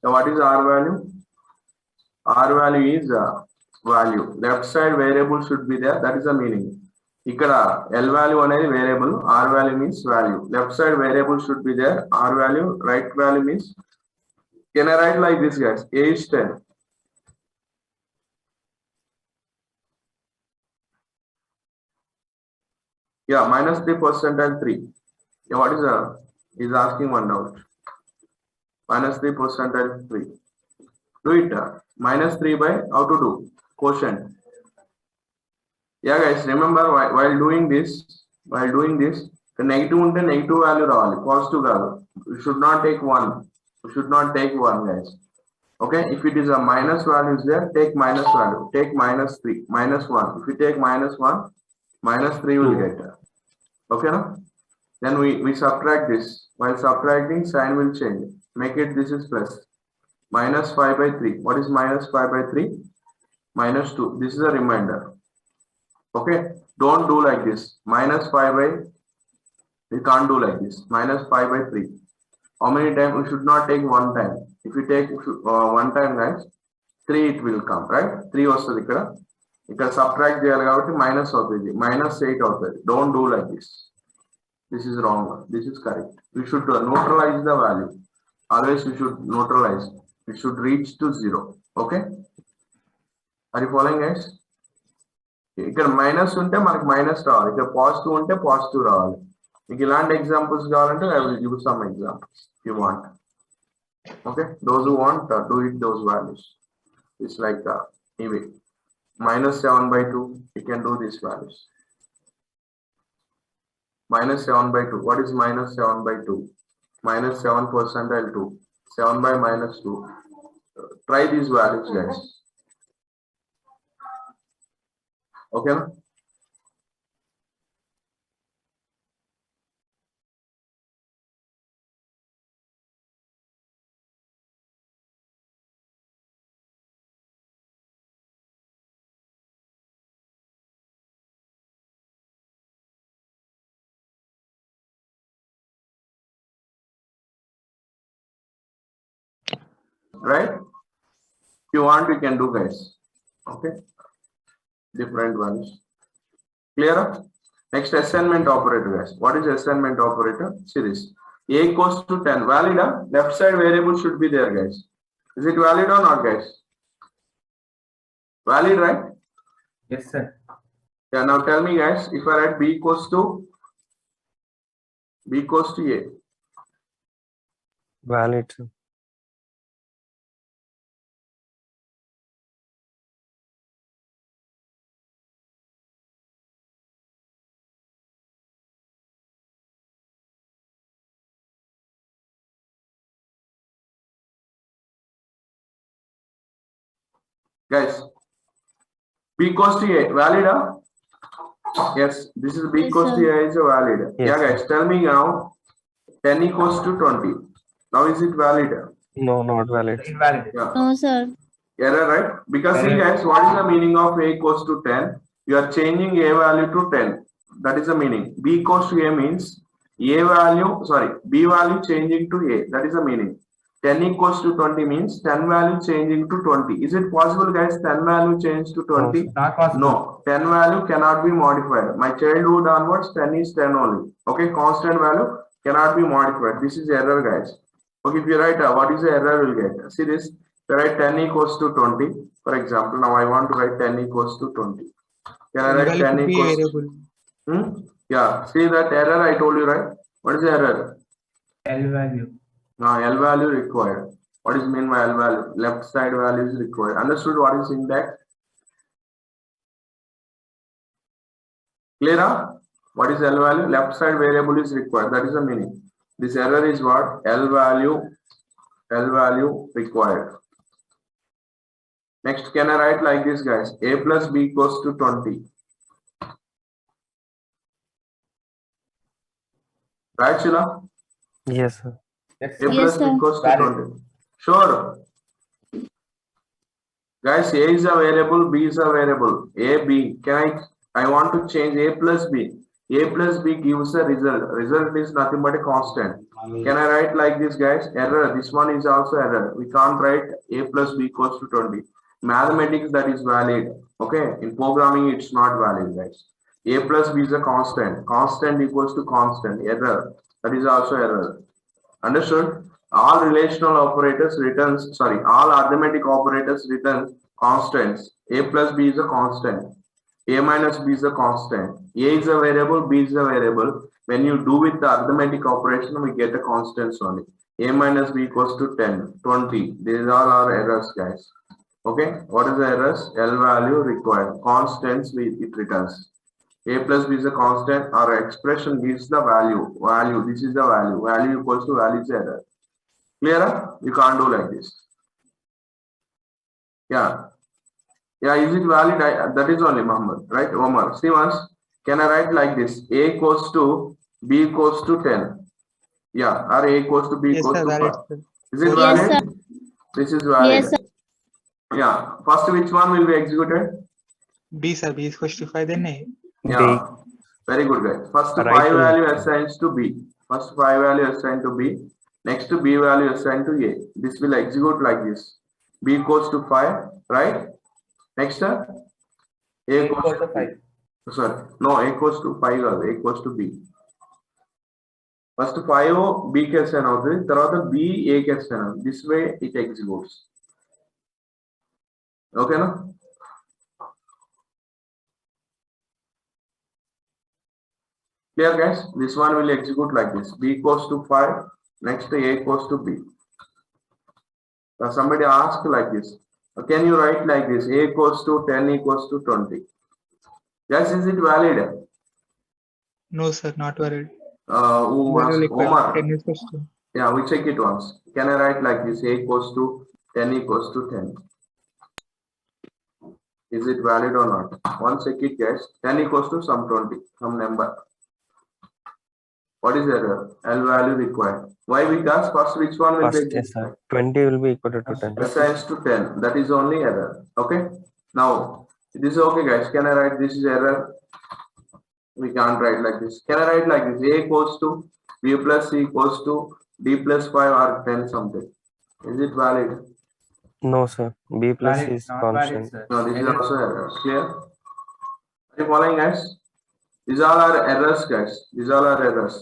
So what is R value? R value is value. Left side variable should be there. That is the meaning. Ikkada L value అనేది variable, R value means value. Left side variable should be there. R value, right value means. Can I write like this, guys? A is 10. Yeah, minus 3% and 3. Yeah, what is is asking one doubt. Minus 3% and 3. Do it. Minus 3 by how to do? Quotient. Yeah, guys, remember while doing this, the negative unte negative value ravali, positive value. We should not take 1. We should not take 1, guys. Okay, if it is a minus value is there, take minus value. Take minus 3, minus 1. If you take minus 1, minus 3 will get. Okay, no? Then we subtract this. While subtracting, sign will change. Make it this is plus. Minus 5 by 3. What is minus 5 by 3? Minus 2. This is a remainder. Okay, don't do like this. Minus 5 by, we can't do like this. Minus 5 by 3. How many times? We should not take one time. If you take one time, guys, 3 it will come, right? 3 వస్తుంది ఇక్కడ. ఇక్కడ subtract చేయాలి కాబట్టి minus అవుతుంది. Minus 8 అవుతుంది. Don't do like this. This is wrong. This is correct. We should neutralize the value. Always we should neutralize. It should reach to 0. Okay? Are you following, guys? ఇక్కడ minus ఉంటే మనకి minus రావాలి, ఇక్కడ positive ఉంటే positive రావాలి. మీకు ఇలాంటి examples కావాలంటే I will give some examples you want. Okay, those who want do it those values. It's like ఇవి minus 7 by 2, you can do these values. Minus 7 by 2, what is minus 7 by 2? Minus 7% and 2, 7 by minus 2. Try these values, guys. Okay, no? Right? If you want, you can do, guys. Okay, different ones. Clear? Next, assignment operator, guys. What is assignment operator? See this. A equals to 10. Valid? Left side variable should be there, guys. Is it valid or not, guys? Valid, right? Yes, sir. Yeah, now tell me, guys, if I write B equals to A. Valid, sir. Guys, B equals to A, valid? Yes, this is B Yes, equals to sir. A is a valid. Yes, Yeah, guys, tell me now, 10 equals to 20. Now is it valid? No, not valid. Invalid. Yeah. No, sir. Error, right? Because see, guys, what is the meaning of A equals to 10? You are changing A value to 10. That is the meaning. B equals to A means A value, sorry, B value changing to A. That is the meaning. 10 equals to 20 means 10 value changing to 20. Is it possible, guys, 10 value change to 20? Not possible. No, 10 value cannot be modified. My childhood onwards, 10 is 10 only. Okay, constant value cannot be modified. This is error, guys. Okay, if you write what is the error we'll get? See this, if I write 10 equals to 20, for example, now I want to write 10 equals to 20. Can I write 10 equals to... Yeah, see that error I told you, right? What is the error? L value. Now L value required. What is mean by L value? Left side value is required. Understood what is syntax? Clear? What is L value? Left side variable is required. That is the meaning. This error is what? L value required. Next, can I write like this, guys? A plus B equals to 20. Right, Sheila? Yes, sir. Yes, A sir. plus Yes, B sir. equals to Valid. 20. Sure. Guys, A is a variable, B is a variable. A, B. I want to change A plus B. A plus B gives a result. Result is nothing but a constant. Can I write like this, guys? Error. This one is also error. We can't write a plus b equals to 20. Mathematics, that is valid. Okay. In programming, it's not valid, guys. A plus b is a constant. Constant equals to constant. Error. That is also error. Understood? All relational operators returns, sorry, all arithmetic operators return constants. A plus b is a constant. A minus b is a constant. A is a variable, b is a variable. When you do with the arithmetic operation, we get a constants only. A minus b equals to 10, 20. These all are errors, guys. Okay. What is the errors? L value required. Constants it returns. A plus b is a constant. Our expression gives the value. Value. This is the value. Value equals to value is error. Clear? You can't do like this. Yeah. Yeah, is it valid? That is only Muhammad, right? Omar. See once. Can I write like this? A equals to B equals to 10. Yeah, or A equals to B Yes, equals sir, to valid, 5. sir. Is it Yes, valid? sir. This is valid. Yes, sir. Yeah. First, which one will be executed? B, sir, B is equals to 5, then A. Yeah. Very good, guys. First Right 5 to value it. assigns to B. First 5 value assigned to B. Next to B value assigned to A. This will execute like this. B equals to 5, right? Next, A equals to 5. Sorry, no, A equals to 5 కాదు, A equals to B. First 5 B కి assign అవుతుంది, తర్వాత B A కి assign అవుతుంది. This way it executes. Okay na? Clear, guys? This one will execute like this. B equals to 5. Next A equals to B. Now somebody asked like this. Can you write like this? A equals to 10 equals to 20. Yes, is it valid? No, sir, not valid. Who was Value required. Omar? 10 is equals to. Yeah, we check it once. Can I write like this? A equals to 10 equals to 10. Is it valid or not? Once check it, guys. 10 equals to some 20, some number. What is error? L value required. Why? Because first which one will First, be yes, sir. 20 will be equal to 10. assigns to 10. That is only error. Okay. Now this is okay, guys. Can I write this is error? We can't write like this. Can I write like this? A equals to B plus C equals to D plus 5 or 10 something. Is it valid? No, sir. B plus Valid, is not valid, constant. sir. No, this is Error. also error. Clear? Are you following, guys? These all are errors, guys. These all are errors.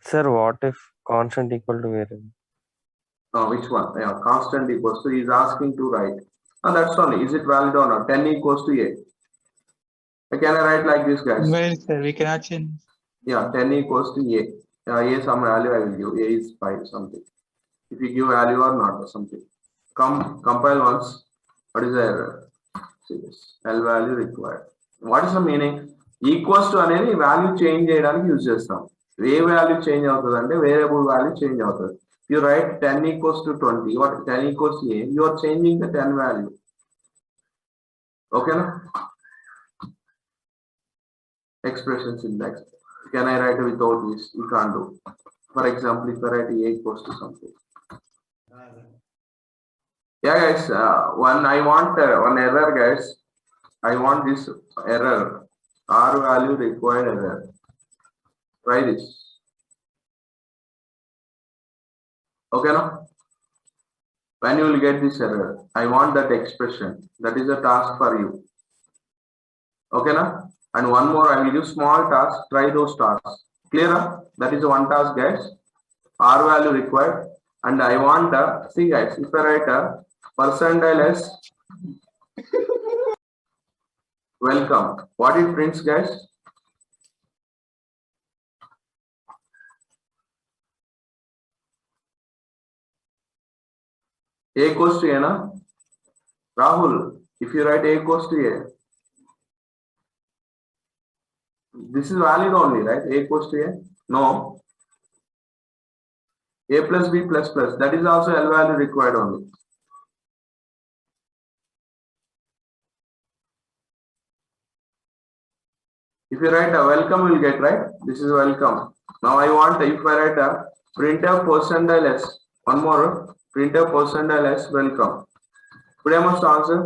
Sir, what if constant equal to variable? Which one? Yeah, constant equals to. He's asking to write. That's only. Is it valid or not? 10 equals to A. Can I write like this, guys? Well, sir, we cannot change. Yeah, 10 equals to A. A some value I will give. A is 5 something. If you give value or not or something. Compile once. What is the error? See this. L value required. What is the meaning? Equals to అనేది value change చేయడానికి use చేస్తాం. ఏ value change అవుతుంది అంటే variable value change అవుతుంది. You write 10 equals to 20. What 10 equals to A? You are changing the 10 value. Okay, na? Expression syntax. Can I write without this? You can't do. For example, if I write A equals to something. Yeah, guys. I want one error, guys. I want this error. R value required error. Try this. Okay, no? When you will get this error, I want that expression. That is a task for you. Okay, na? And one more, I will give small task. Try those tasks. Clear? That is one task, guys. R value required. And I want see, guys, if I write a percentile s welcome, what it prints, guys? A equals to A, na? Rahul, if you write A equals to A, this is valid only, right? A equals to A? No. A plus B plus plus, that is also L value required only. If you write a welcome, you will get, right? This is welcome. Now I want, if I write a printf percentile s, one more, printf percentile s welcome. Could I must answer?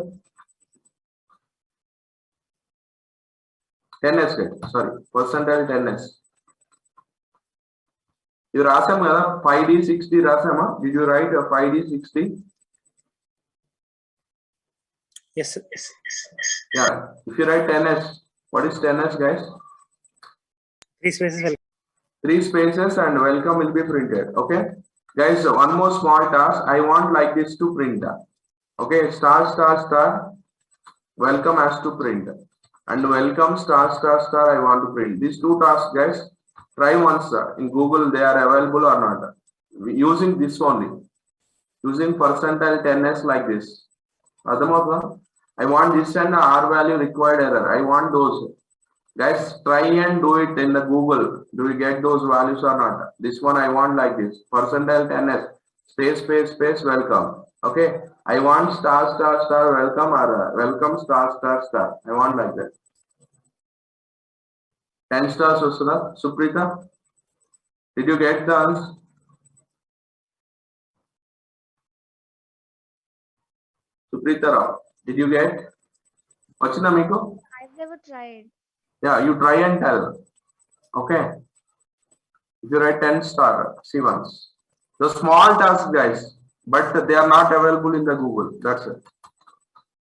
10s, sorry, percentile 10s. ఇది రాసాం కదా 5D 6D రాసామా? Did you write 5D 6D? Yes, sir. Yeah. If you write 10s, what is 10s, guys? 3 spaces will 3 spaces and welcome will be printed. Okay, guys. One more small task. I want like this to print. Okay, star star star. Welcome has to print, and welcome star star star. I want to print these 2 tasks, guys. Try once in Google. They are available or not. Using this only. Using percentile 10s like this. Adamotha. I want this and R value required error. I want those. Guys, try and do it in the Google. Do you get those values or not? This one I want like this. Percentile 10s. Space, space, space, welcome. Okay. I want star, star, star, welcome or welcome star, star, star. I want like that. 10 stars, Usula. Suprita. Did you get the answer? Suprita Rao. Did you get? Vachina Miko? I've never tried. Yeah, you try and tell. Okay. If you write 10 star, see once. The small tasks, guys, but they are not available in the Google. That's it.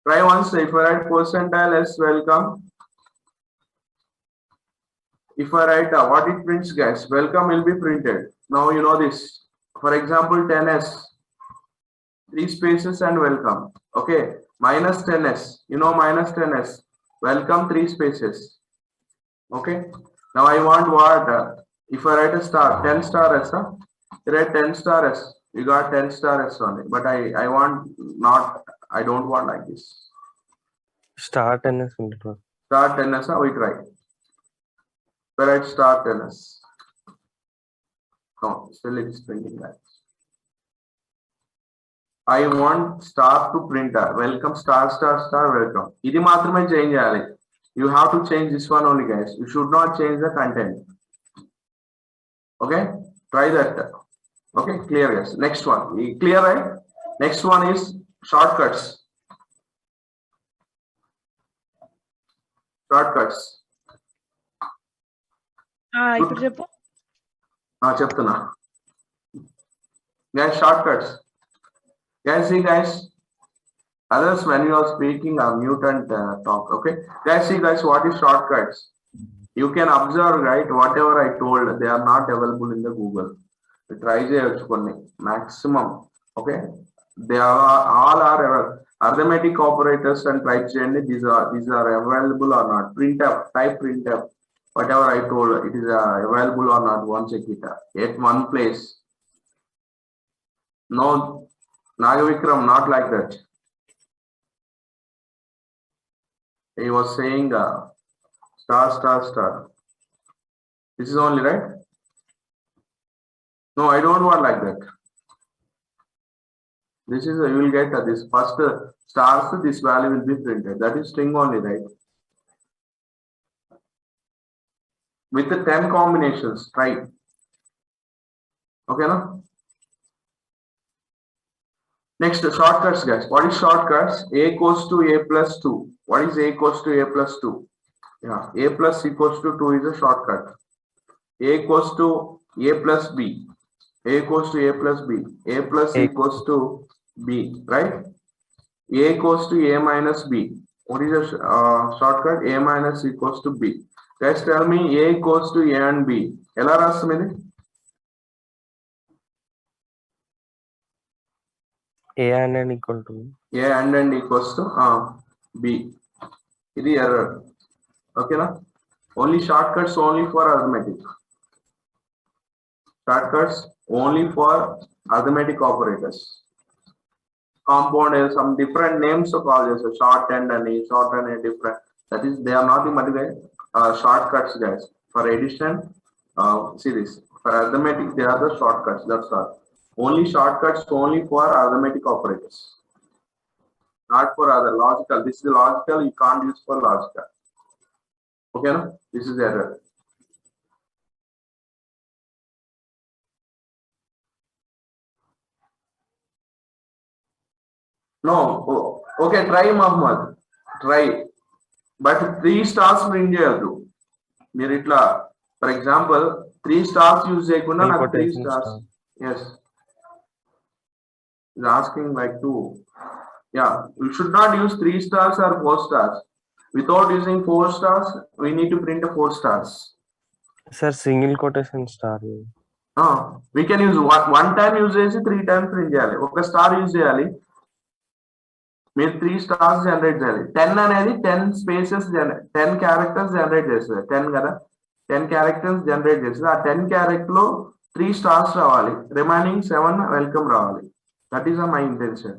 Try once. If I write percentile s welcome. If I write what it prints, guys, welcome will be printed. Now you know this. For example, 10s, 3 spaces and welcome. Okay. Minus 10s. You know minus 10s. Welcome 3 spaces. Okay. Now I want what? If I write a star, 10 star s, you write 10 star s. You got 10 star s only. But I want not. I don't want like this. Start NS ఉంటుంది. Star 10 s. We try. If I write star 10 s. No, still it's printing that. I want star to printer. Welcome star star star welcome. ఇది మాత్రమే change చేయాలి. You have to change this one only, guys. You should not change the content. Okay, try that. Okay, clear, guys. Next one, clear, right? Next one is shortcuts. Shortcuts. ఇప్పుడు చెప్పు. చెప్తున్నా. Guys, shortcuts. Guys, see, guys. Others, when you are speaking, mute and talk. Okay, guys, see, guys, what is shortcuts? You can observe, right? Whatever I told, they are not available in the Google. Try maximum. Okay, they are all are arithmetic operators and type change. These are available or not. Printf, type printf. Whatever I told, it is available or not. Once check it at one place. No, Nagavikram, not like that. He was saying star star star. This is only, right? No, I don't want like that. This is you will get this first stars. This value will be printed. That is string only, right? With the 10 combinations, try. Okay, no? Next, shortcuts, guys. What is shortcuts? A equals to a plus 2. What is a equals to a plus 2? Yeah, a plus equals to 2 is a shortcut. A equals to a plus b. A equals to a plus b. A plus equals to b, right? A equals to a minus b. What is a shortcut? A minus equals to b. Guys, tell me a equals to a and b. Ela rasmini? A and n equal to A and n equals to b. This is error. Okay, na? Only shortcuts only for arithmetic. Shortcuts only for arithmetic operators. Compound is some different names to call this. Short and a short and a different. That is, they are not in multiple shortcuts, guys. For addition, see this. For arithmetic, they are the shortcuts. That's all. Only shortcuts only for arithmetic operators. Not for other logical. This is logical. You can't use for logical. Okay, no? This is error. No. Oh, okay, try, Muhammad. Try. But 3 stars print cheyadu. Meer itla, for example, 3 stars use చేయకుండా నాకు 3 quotation stars. star. Yes. Is asking like 2. Yeah, we should not use 3 stars or 4 stars. Without using 4 stars, we need to print 4 stars. Sir, single quotation star. We can use one time use చేసి 3 times print చేయాలి. ఒక star use చేయాలి. మీరు 3 stars generate చేయాలి. 10 అనేది 10 spaces 10 characters generate చేస్తుంది. 10 కదా, 10 characters generate చేస్తుంది. ఆ 10 క్యారెక్టర్ లో 3 స్టార్స్ రావాలి, రిమైనింగ్ 7 వెల్కమ్ రావాలి. That is my intention.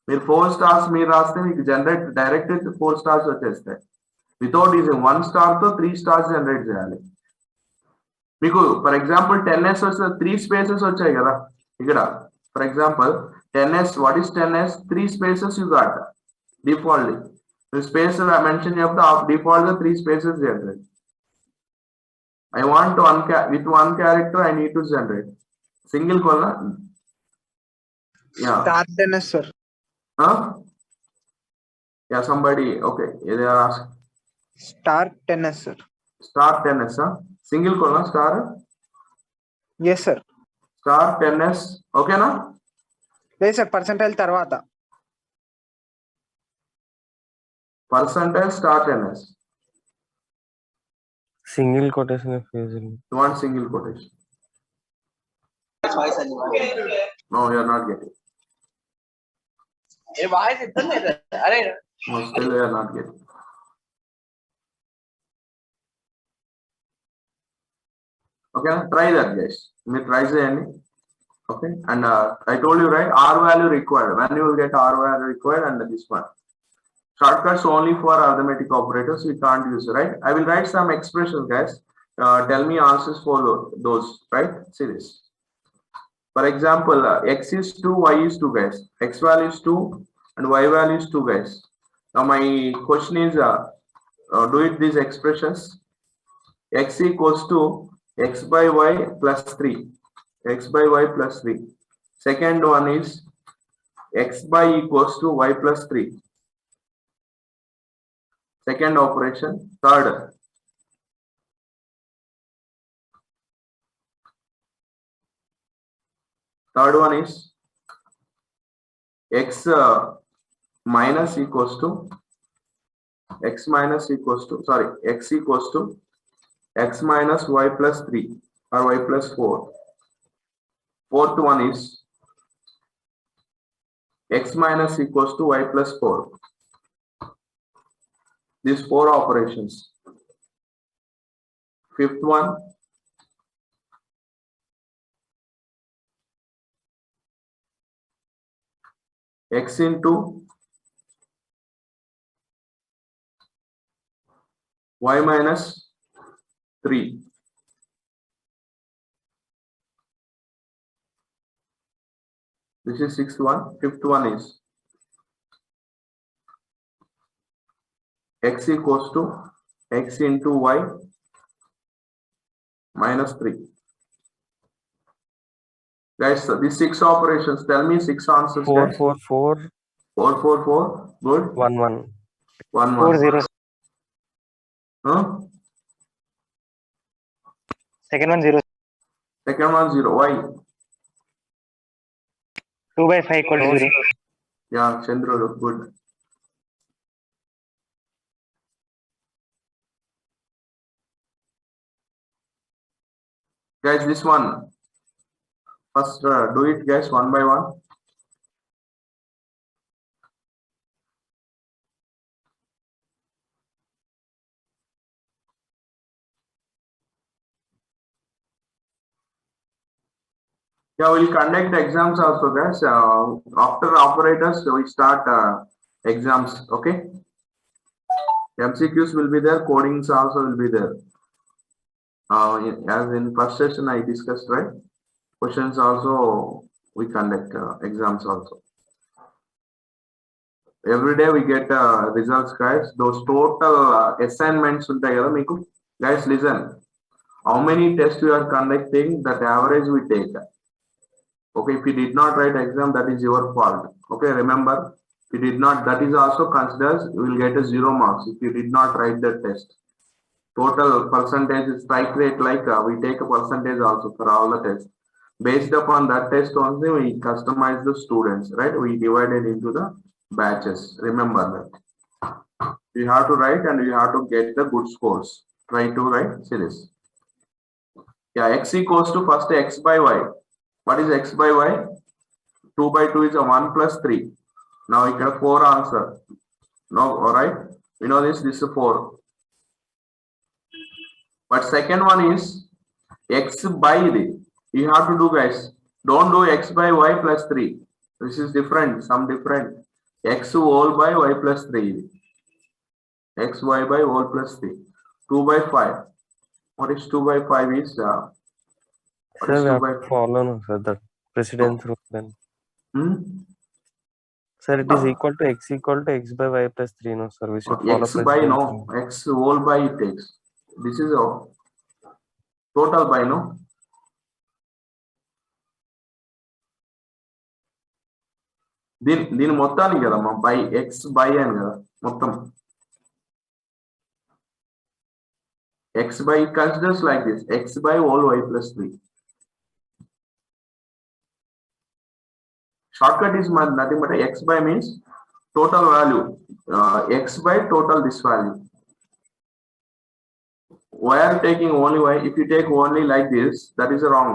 మీరు 4 స్టార్స్ మీరు రాస్తే మీకు జనరేట్ డైరెక్ట్ 4 స్టార్స్ వచ్చేస్తాయి. వితౌట్ యూజింగ్ 1 స్టార్ తో 3 స్టార్స్ జనరేట్ చేయాలి. మీకు ఫర్ ఎగ్జాంపుల్ 10s వస్తే 3 స్పేసెస్ వచ్చాయి కదా ఇక్కడ. For example 10s, what is 10s? 3 spaces you got defaultly. The space I mentioned చేస్తే default గా 3 spaces generate. I want to with one character I need to generate single column. Yeah. Star 10s, sir. Yeah, somebody. Okay, they are asking. Star 10s, sir. Star 10s, single column star. Yes, sir. Star 10s. Okay na? లేదు sir, percentile తర్వాత. Percentile star 10s. Single quotation is using. You want single quotation? No, you are not getting. No, still you are not getting. Okay, try that, guys. You try చేయండి. Okay, and I told you right, R value required. When you will get R value required, and this one. Shortcuts only for arithmetic operators, we can't use, right? I will write some expressions, guys. Tell me answers for those, right? See this. For example, x is 2, y is 2, guys. X value is 2 and y value is 2, guys. Now my question is, do it these expressions. X equals to x by y plus 3. X by y plus 3. Second one is x by equals to y plus 3. Second operation. Third one is x minus equals to x minus equals to x equals to x minus y plus 3 or y plus 4. Fourth one is x minus equals to y plus 4. These 4 operations. Fifth one, x into y minus 3. This is sixth one. Fifth one is x equals to x into y minus 3. Guys, these 6 operations, tell me 6 answers. 4, guys. 4, 4, 4, 4, 4. Good. 1, 1. 1, 4 1. 0. Huh? Second one 0. Second one 0. Why? 2 by 5 equal to 0. Yeah, Chandru, good. Guys, this one. First, do it, guys, one by one. Yeah, we'll conduct exams also, guys. After operators, we start exams. Okay. MCQs will be there. Codings also will be there. As in first session I discussed, right? Questions also we conduct exams also. Every day we get results, guys. Those total assignments ఉంటాయి కదా మీకు. Guys, listen. How many tests you are conducting? That average we take. Okay, if you did not write exam, that is your fault. Okay, remember, if you did not, that is also considered, you will get a 0 marks if you did not write the test. Total percentage is strike rate, like we take a percentage also for all the tests. Based upon that test only, we customize the students, right? We divide it into the batches. Remember that. You have to write and you have to get the good scores. Try to write series. Yeah, x equals to first x by y. What is x by y? 2 by 2 is a 1 plus 3. Now you get 4 answer. No, alright. We know this is 4. But second one is x by the. You have to do, guys. Don't do x by y plus 3. This is different, some different. X whole by y plus 3. X y by whole plus 3. 2 by 5. What is 2 by 5 is? What Sir, is we 2 have by to follow no, sir, the precedence rule then. Sir, it is equal to x by y plus 3, no, sir. We should follow X by precedence no. rule. X whole by it takes. This is a total by no. దీని మొత్తానికి కదమ్మా by X by అని కదా మొత్తం x by considers like this, x by whole y plus 3. Shortcut is nothing but x by means total value, x by total this value. Why are you taking only y? If you take only like this, that is wrong.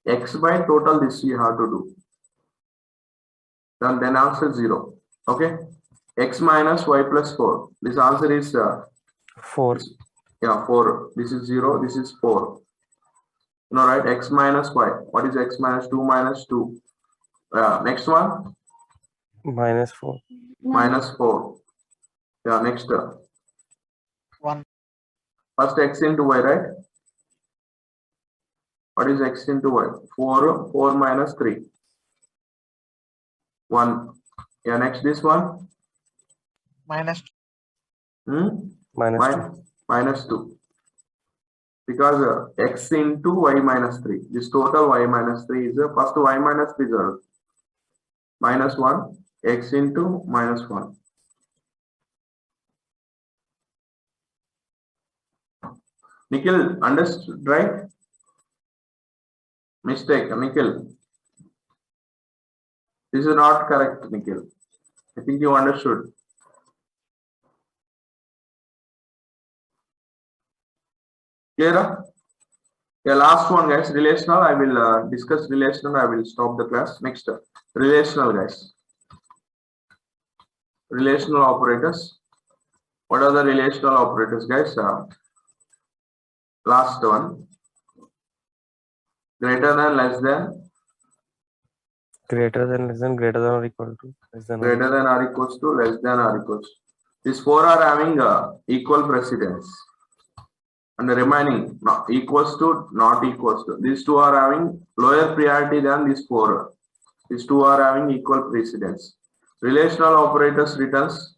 X by total this you have to do. Then answer 0. Okay. X minus y plus 4. This answer is 4. Yeah, 4. This is 0. This is 4. No, right? X minus y. What is x minus 2 minus 2? Next one. Minus 4. Minus 4. Yeah, next. 1. First x into y, right? What is x into y? 4 minus 3. 1. Yeah, next this one. minus Minus 2. Minus 2. Because x into y minus 3. This total y minus 3 is first y minus 3 is minus 1. X into minus 1. Nikhil, understood, right? Mistake, Nikhil. This is not correct, Nikhil. I think you understood. Clear? Yeah, last one, guys. Relational. I will discuss relational. I will stop the class. Next, relational, guys. Relational operators. What are the relational operators, guys? Last one. Greater than, less than. Greater than, less than, greater than or equal to, less than. Greater than or equals to, less than or equals to. These 4 are having equal precedence. And the remaining not equals to, not equals to. These 2 are having lower priority than these 4. These 2 are having equal precedence. Relational operators returns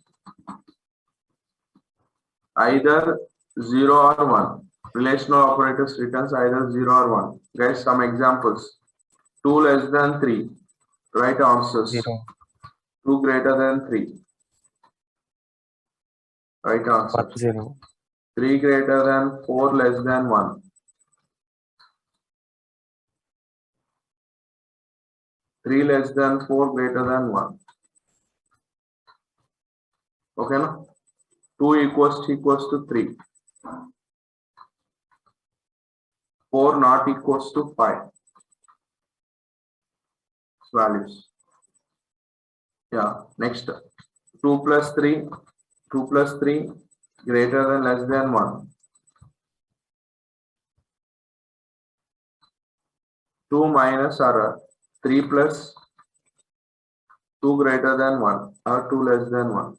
either 0 or 1. Relational operators returns either 0 or 1. Guys, some examples. 2 less than 3. Right answers. 0. 2 greater than 3. Right answer. 1, 0. 3 greater than 4 less than 1. 3 less than 4 greater than 1. Okay, no? 2 equals to 3. 4 not equals to 5. Values. Yeah, next. 2 plus 3. 2 plus 3 greater than, less than 1. 2 minus or 3 plus 2 greater than 1 or 2 less than 1.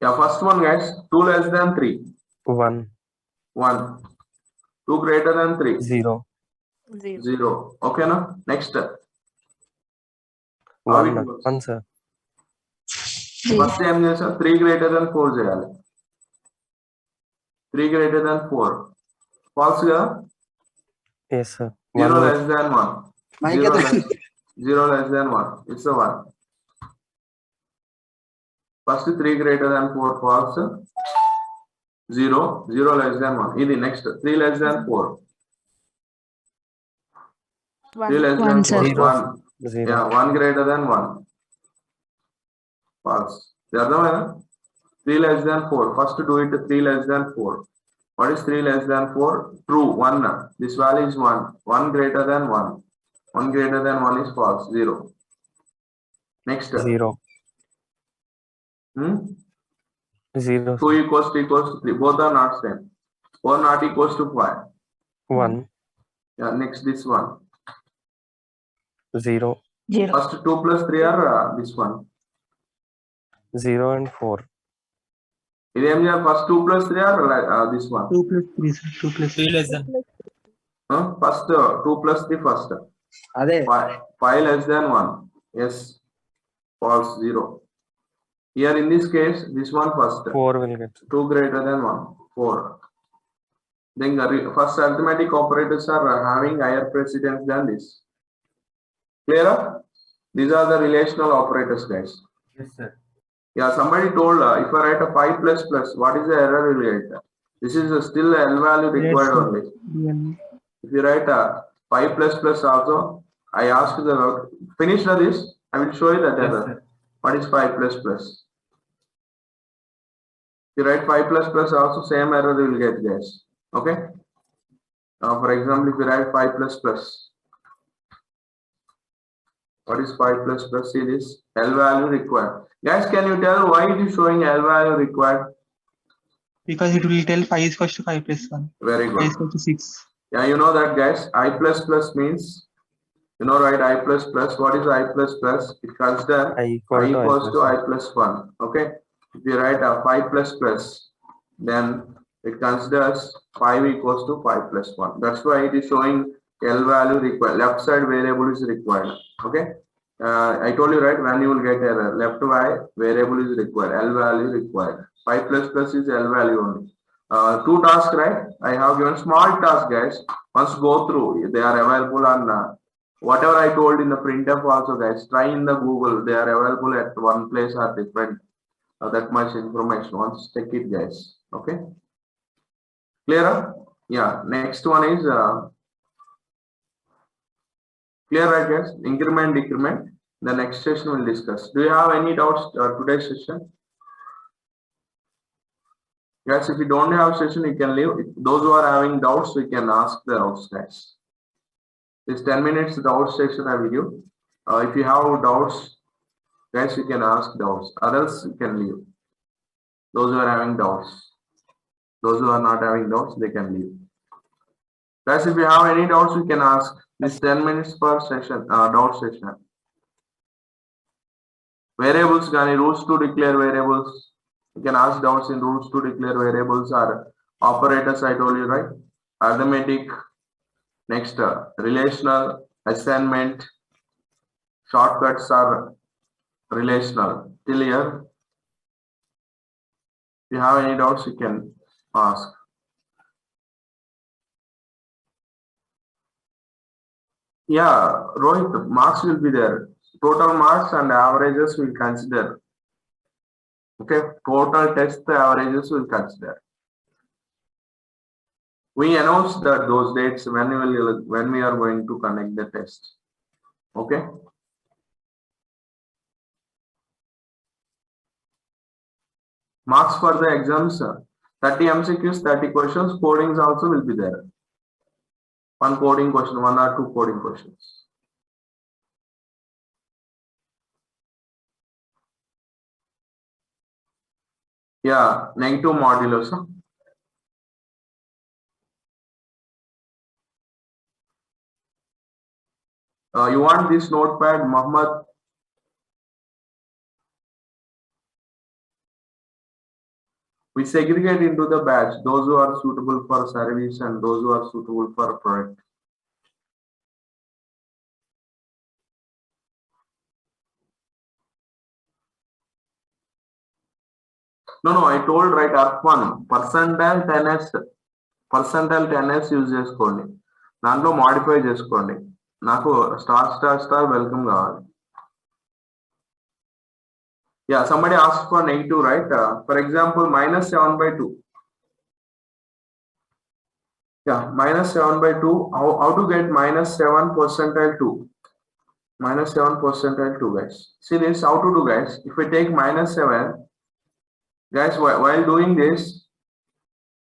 Yeah, first one, guys. 2 less than 3. 1. 1. 2 greater than 3. 0. 0. Okay, no? Next. 1, 1, sir. First ఏం చేసా 3 greater than 4 చేయాలి. 3 greater than 4. False గా? Yes, sir. 0 1 less than 1. Mike 0 at- less, 0 less than 1. It's a 1. First 3 greater than 4 false. 0, 0 less than 1. This next 3 less than 4. 3 less than 4. Zero. 1. Zero. Yeah, 1 greater than 1. False. The other one, 3 less than 4. First do it 3 less than 4. What is 3 less than 4? True. 1. This value is 1. 1 greater than 1. 1 greater than 1 is false. 0. Next. Zero. Hmm? 0. 2 equals to 3. Both are not same. 4 not equals to 5. 1. Yeah, next this one. 0. First 2 plus 3 are this one. 0 and 4. First 2 plus 3 are this one. 2 plus 3, sir. 2 plus 3. less than. First 2 plus 3 first. 5 less than 1. Yes. False. 0. Here in this case, this one first. 4 will get. 2 greater than 1. 4. Then first arithmetic operators are having higher precedence than this. Clear? These are the relational operators, guys. Yes, sir. Yeah, somebody told if I write a 5 plus plus, what is the error will get? This is still a L value required only. If you write a 5 plus plus also, I asked the finish this, I will show you that Yes, error. sir. What is 5 plus plus? If you write 5 plus plus also, same error you will get, guys. Okay. For example, if you write 5 plus plus, what is 5 plus plus? See this L value required. Guys, can you tell why it is showing L value required? Because it will tell 5 is equal to 5 plus 1. Very 5 good. is equal to 6. Yeah, you know that, guys. I plus plus means, you know, right? I plus plus. What is I plus plus? It consider I I equal equals to I I plus 1. Okay. If you write a 5 plus plus, then it considers 5 equals to 5 plus 1. That's why it is showing L value required. Left side variable is required. Okay. I told you, right, when you will get error, left y variable is required, L value required. 5 plus plus is L value only. 2 tasks, right? I have given small task, guys. Once go through, they are available on whatever I told in the printf also, guys. Try in the Google, they are available at one place or different. That much information. Once check it, guys. Okay. Clear? Yeah. Next one is clear, right, guys? Increment, decrement. The next session we'll discuss. Do you have any doubts today's session? Guys, if you don't have session, you can leave. If those who are having doubts, we can ask the doubts, guys. This 10 minutes doubt session I will give. If you have doubts, guys, you can ask doubts. Others, you can leave. Those who are having doubts. Those who are not having doubts, they can leave. Guys, if you have any doubts, you can ask. This 10 minutes per session, doubt session. Variables, Gani, rules to declare variables. You can ask doubts in rules to declare variables or operators, I told you, right? Arithmetic, next relational, assignment, shortcuts are relational. Till here, if you have any doubts, you can ask. Yeah, Rohit, marks will be there. Total marks and averages will consider. Okay, total test averages will consider. We announced that those dates when we are going to conduct the test. Okay. Marks for the exams, 30 MCQs, 30 questions, codings also will be there. One coding question, 1 or 2 coding questions. Yeah, negative modulus. You want this notepad, Muhammad? We segregate into the batch, those who are suitable for service and those who are suitable for product. No, I told right up one percentile 10s use చేసుకోండి దాంట్లో modify చేసుకోండి నాకు star welcome కావాలి. Yeah, somebody asked for negative, right? For example, minus 7/2. Yeah, minus 7/2. How to get minus 7 percentile 2? Minus 7 percentile 2, guys. See this, how to do, guys? If we take minus 7, guys, while doing this,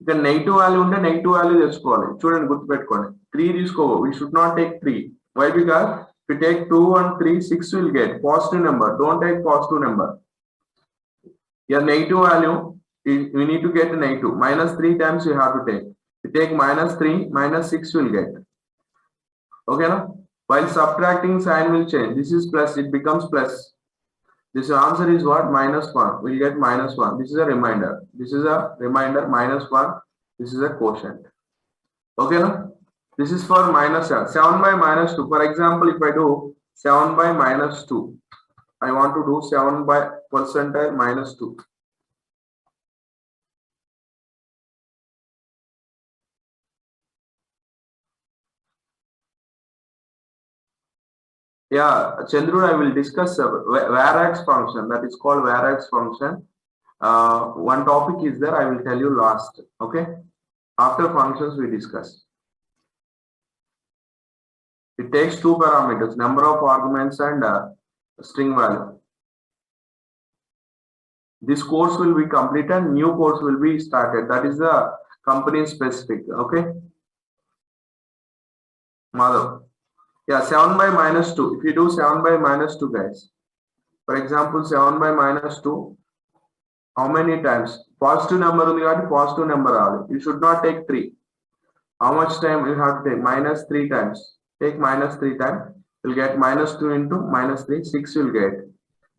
the negative value unte negative value techukovali. Chudandi gurtu pettukondi. 3 తీసుకో. We should not take 3. Why? Because if we take 2 and 3, 6 will get positive number. Don't take positive number. Your negative value, we need to get a negative. Minus 3 times you have to take. You take minus 3, minus 6 will get. Okay, no? While subtracting, sign will change. This is plus, it becomes plus. This answer is what? Minus 1. We'll get minus 1. This is a reminder. This is a reminder, minus 1. This is a quotient. Okay, no? This is for minus 7. 7 by minus 2. For example, if I do 7 by minus 2, I want to do 7 by percentile minus 2. Yeah, Chandru, I will discuss Varax function. That is called Varax function. One topic is there. I will tell you last. Okay. After functions we discuss. It takes two parameters: number of arguments and string value. This course will be completed. New course will be started. That is the company specific. Okay. Madhav. Yeah, 7 by minus 2. If you do 7 by minus 2, guys. For example, 7 by minus 2. How many times? Positive number only got positive number. You should not take 3. How much time you have to take? Minus 3 times. Take minus 3 times. You'll get minus 2 into minus 3. 6 you'll get.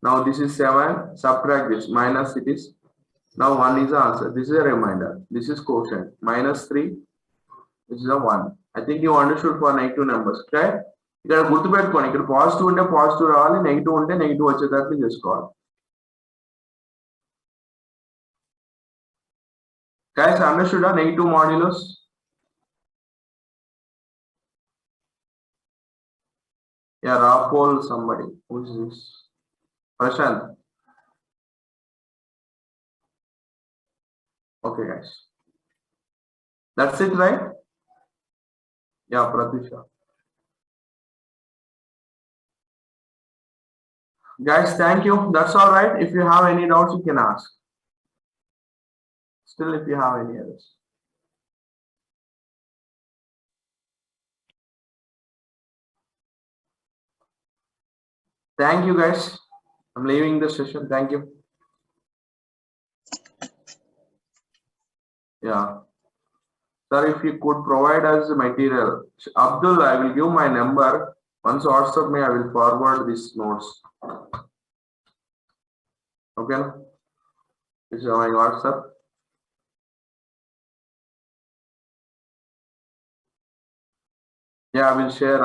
Now this is 7. Subtract this. Minus it is. Now 1 is the answer. This is a reminder. This is quotient. Minus 3. This is a 1. I think you understood for negative numbers. Okay? ఇక్కడ గుర్తుపెట్టుకోండి, ఇక్కడ positive ఉంటే positive రావాలి, negative ఉంటే negative వచ్చేటట్లు చేసుకోవాలి. Guys, understood a negative modulus? Yeah, Rapol somebody. Who is this? Prashant. Okay, guys. That's it, right? Yeah, Pratisha. Guys, thank you. That's all right. If you have any doubts, you can ask. Still, if you have any others. Thank you, guys. I'm leaving the session. Thank you. Yeah. Sir, if you could provide us the material. Abdul, I will give my number. Once WhatsApp me, I will forward these notes. Okay? This is my WhatsApp. Yeah, I will share